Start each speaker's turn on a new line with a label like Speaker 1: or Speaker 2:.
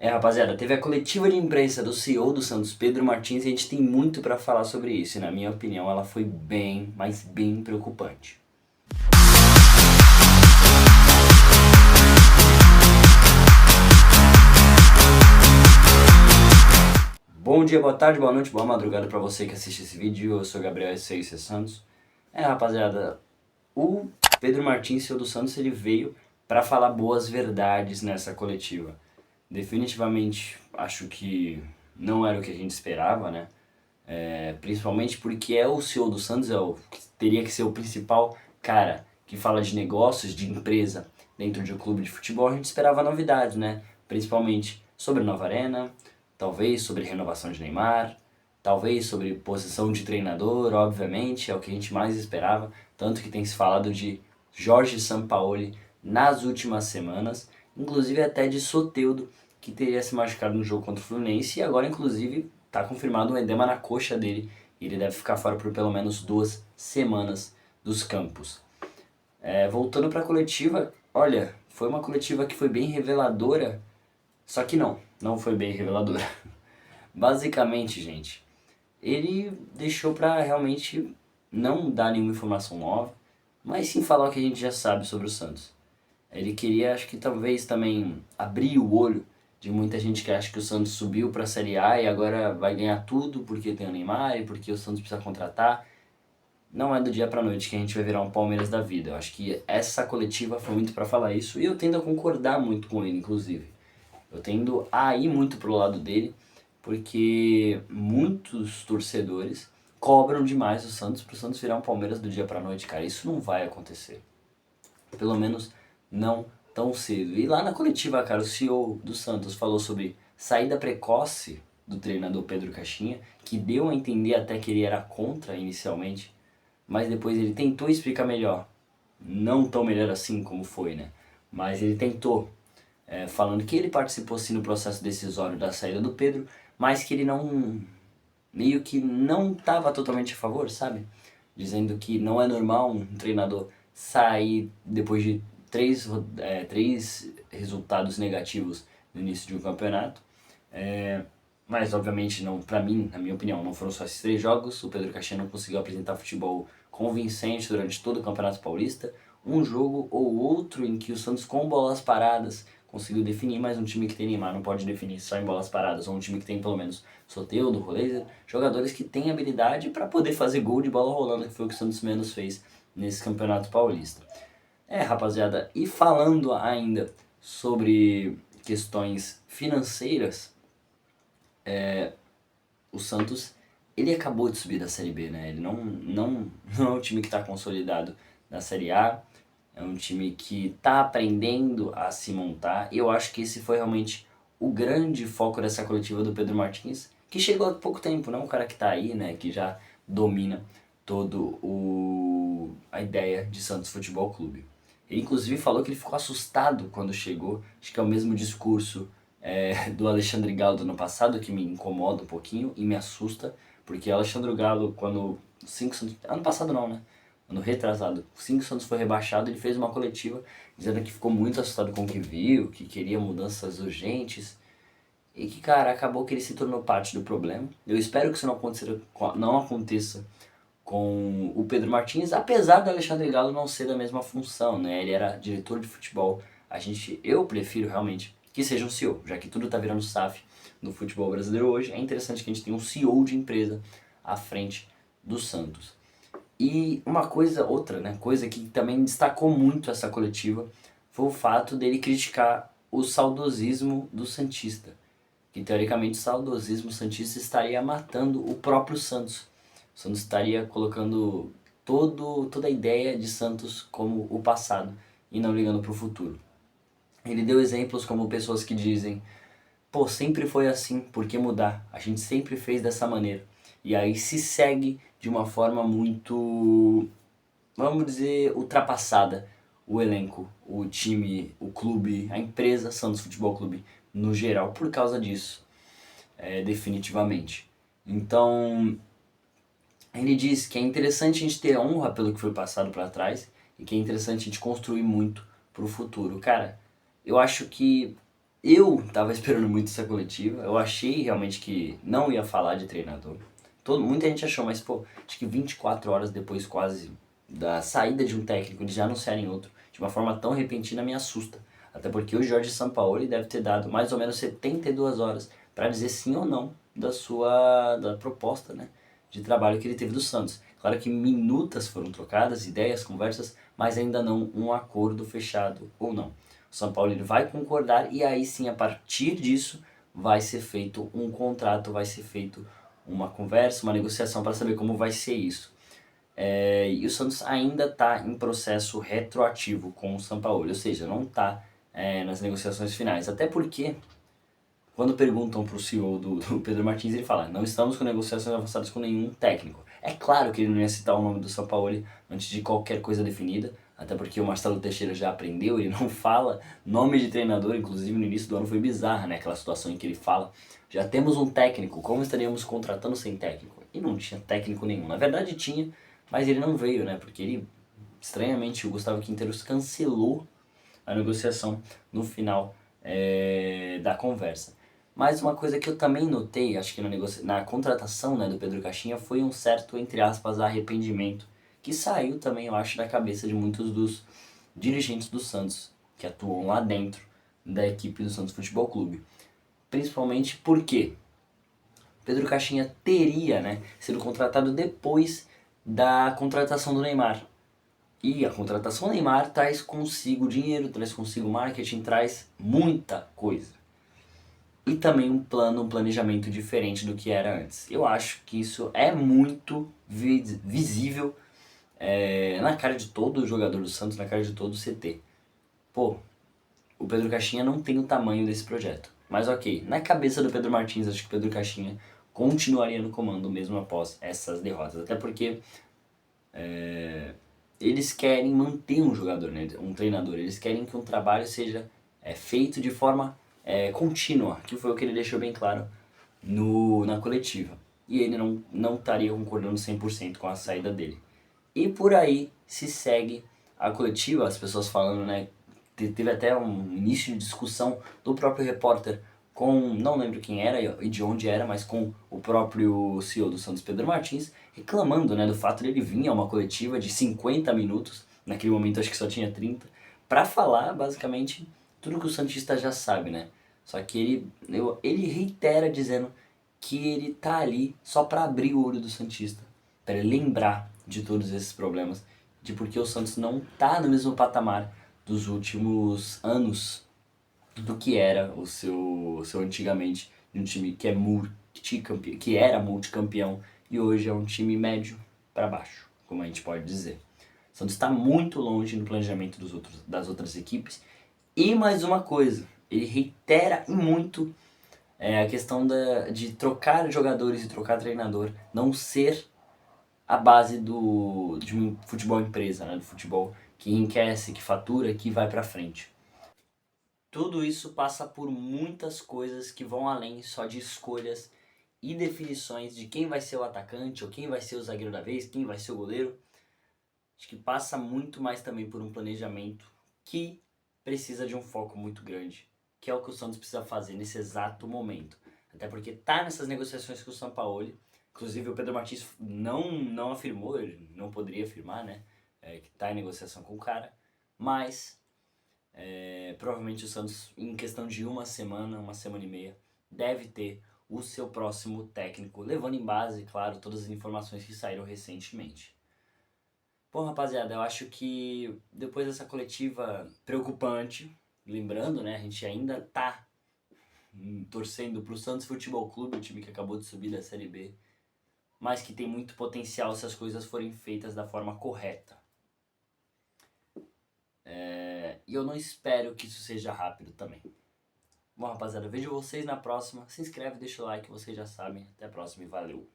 Speaker 1: Rapaziada, teve a coletiva de imprensa do CEO do Santos, Pedro Martins, e a gente tem muito pra falar sobre isso. E na minha opinião, ela foi bem, mas bem preocupante. Bom dia, boa tarde, boa noite, boa madrugada pra você que assiste esse vídeo. Eu sou o Gabriel S6 Santos. Rapaziada, o Pedro Martins, CEO do Santos, ele veio pra falar boas verdades nessa coletiva. Definitivamente acho que não era o que a gente esperava, né? Principalmente porque é o CEO do Santos, teria que ser o principal cara que fala de negócios, de empresa dentro de um clube de futebol. A gente esperava novidades, né? Principalmente sobre nova arena, talvez sobre renovação de Neymar, talvez sobre posição de treinador, obviamente, é o que a gente mais esperava. Tanto que tem se falado de Jorge Sampaoli nas últimas semanas, inclusive até de Soteldo, que teria se machucado no jogo contra o Fluminense, e agora inclusive está confirmado um edema na coxa dele, e ele deve ficar fora por pelo menos 2 semanas dos campos. Voltando para a coletiva, olha, foi uma coletiva que foi bem reveladora, só que não foi bem reveladora. Basicamente, gente, ele deixou para realmente não dar nenhuma informação nova, mas sim falar o que a gente já sabe sobre o Santos. Ele queria, acho que talvez também abrir o olho de muita gente que acha que o Santos subiu para a Série A e agora vai ganhar tudo porque tem o Neymar e porque o Santos precisa contratar. Não é do dia pra noite que a gente vai virar um Palmeiras da vida. Eu acho que essa coletiva foi muito para falar isso e eu tendo a concordar muito com ele, inclusive. Eu tendo a ir muito pro lado dele, porque muitos torcedores cobram demais o Santos pro Santos virar um Palmeiras do dia pra noite, cara. Isso não vai acontecer. Pelo menos não tão cedo. E lá na coletiva, cara, o CEO do Santos falou sobre saída precoce do treinador Pedro Caixinha, que deu a entender até que ele era contra inicialmente, mas depois ele tentou explicar melhor. Não tão melhor assim como foi, né? Mas ele tentou, falando que ele participou sim no processo decisório da saída do Pedro, mas que ele não, meio que não estava totalmente a favor, sabe? Dizendo que não é normal um treinador sair depois de três resultados negativos no início de um campeonato. Mas obviamente não, para mim, na minha opinião, não foram só esses 3 jogos. O Pedro Caixinha não conseguiu apresentar futebol convincente durante todo o Campeonato Paulista. Um jogo ou outro em que o Santos com bolas paradas conseguiu definir, mas um time que tem Neymar não pode definir só em bolas paradas, ou um time que tem pelo menos Soteldo, Roleiser, jogadores que têm habilidade para poder fazer gol de bola rolando, que foi o que o Santos menos fez nesse Campeonato Paulista. Rapaziada, e falando ainda sobre questões financeiras, o Santos, ele acabou de subir da Série B, né? Ele não é um time que está consolidado na Série A, é um time que está aprendendo a se montar. E eu acho que esse foi realmente o grande foco dessa coletiva do Pedro Martins, que chegou há pouco tempo, não? Um cara que está aí, né? Que já domina todo a ideia de Santos Futebol Clube. Ele inclusive falou que ele ficou assustado quando chegou, acho que é o mesmo discurso do Alexandre Galo do ano passado, que me incomoda um pouquinho e me assusta, porque o Alexandre Galo, quando o 5 Santos, ano passado não, né? Ano retrasado, o 5 Santos foi rebaixado, ele fez uma coletiva dizendo que ficou muito assustado com o que viu, que queria mudanças urgentes, e que, cara, acabou que ele se tornou parte do problema. Eu espero que isso não aconteça com o Pedro Martins, apesar do Alexandre Galo não ser da mesma função, né? Ele era diretor de futebol. Eu prefiro realmente que seja um CEO, já que tudo tá virando SAF no futebol brasileiro hoje. É interessante que a gente tenha um CEO de empresa à frente do Santos. E uma coisa, outra, né, coisa que também destacou muito essa coletiva foi o fato dele criticar o saudosismo do Santista, que teoricamente o saudosismo santista estaria matando o próprio Santos. O Santos estaria colocando toda a ideia de Santos como o passado e não ligando para o futuro. Ele deu exemplos como pessoas que dizem: pô, sempre foi assim, por que mudar? A gente sempre fez dessa maneira. E aí se segue de uma forma muito, vamos dizer, ultrapassada o elenco, o time, o clube, a empresa Santos Futebol Clube no geral, por causa disso, definitivamente. Então, ele diz que é interessante a gente ter honra pelo que foi passado para trás e que é interessante a gente construir muito pro futuro. Cara, eu acho que Eu tava esperando muito essa coletiva, eu achei realmente que não ia falar de treinador. Muita gente achou, mas pô, acho que 24 horas depois quase da saída de um técnico, eles já anunciarem outro, de uma forma tão repentina me assusta. Até porque o Jorge Sampaoli deve ter dado mais ou menos 72 horas para dizer sim ou não da proposta, né, de trabalho que ele teve do Santos. Claro que minutas foram trocadas, ideias, conversas, mas ainda não um acordo fechado ou não. O São Paulo ele vai concordar e aí sim, a partir disso, vai ser feito um contrato, vai ser feito uma conversa, uma negociação para saber como vai ser isso. E o Santos ainda está em processo retroativo com o São Paulo, ou seja, não está nas negociações finais. Até porque, quando perguntam para o CEO do Pedro Martins, ele fala: não estamos com negociações avançadas com nenhum técnico. É claro que ele não ia citar o nome do São Paulo antes de qualquer coisa definida, até porque o Marcelo Teixeira já aprendeu, ele não fala nome de treinador, inclusive no início do ano foi bizarra, né? Aquela situação em que ele fala: já temos um técnico, como estaríamos contratando sem técnico? E não tinha técnico nenhum. Na verdade tinha, mas ele não veio, né? Porque ele, estranhamente, o Gustavo Quinteros cancelou a negociação no final da conversa. Mas uma coisa que eu também notei, acho que na contratação, né, do Pedro Caixinha, foi um certo, entre aspas, arrependimento, que saiu também, eu acho, da cabeça de muitos dos dirigentes do Santos, que atuam lá dentro da equipe do Santos Futebol Clube. Principalmente porque Pedro Caixinha teria, né, sido contratado depois da contratação do Neymar. E a contratação do Neymar traz consigo dinheiro, traz consigo marketing, traz muita coisa. E também um plano, um planejamento diferente do que era antes. Eu acho que isso é muito visível na cara de todo jogador do Santos, na cara de todo o CT. Pô, o Pedro Caixinha não tem o tamanho desse projeto. Mas ok, na cabeça do Pedro Martins, acho que o Pedro Caixinha continuaria no comando mesmo após essas derrotas. Até porque eles querem manter um jogador, né, um treinador. Eles querem que um trabalho seja feito de forma contínua, que foi o que ele deixou bem claro na coletiva. E ele não estaria concordando 100% com a saída dele. E por aí se segue a coletiva, as pessoas falando, né? Teve até um início de discussão do próprio repórter com, não lembro quem era e de onde era, mas com o próprio CEO do Santos, Pedro Martins, reclamando, né, do fato de ele vir a uma coletiva de 50 minutos, naquele momento acho que só tinha 30, para falar basicamente tudo que o Santista já sabe, né? Só que ele reitera dizendo que ele tá ali só para abrir o olho do Santista, para lembrar de todos esses problemas, de porque o Santos não tá no mesmo patamar dos últimos anos do que era o seu antigamente, de um time que que era multicampeão e hoje é um time médio para baixo, como a gente pode dizer. O Santos está muito longe no planejamento das outras equipes. E mais uma coisa, ele reitera e muito a questão de trocar jogadores e trocar treinador não ser a base de um futebol empresa, né? Do futebol que enriquece, que fatura, que vai pra frente. Tudo isso passa por muitas coisas que vão além só de escolhas e definições de quem vai ser o atacante, ou quem vai ser o zagueiro da vez, quem vai ser o goleiro. Acho que passa muito mais também por um planejamento que precisa de um foco muito grande, que é o que o Santos precisa fazer nesse exato momento. Até porque tá nessas negociações com o Sampaoli, inclusive o Pedro Martins não afirmou, ele não poderia afirmar, né, que tá em negociação com o cara, mas provavelmente o Santos, em questão de uma semana e meia, deve ter o seu próximo técnico, levando em base, claro, todas as informações que saíram recentemente. Bom, rapaziada, eu acho que depois dessa coletiva preocupante, lembrando, né, a gente ainda tá torcendo pro Santos Futebol Clube, o time que acabou de subir da Série B, mas que tem muito potencial se as coisas forem feitas da forma correta. E eu não espero que isso seja rápido também. Bom, rapaziada, vejo vocês na próxima. Se inscreve, deixa o like, vocês já sabem. Até a próxima e valeu!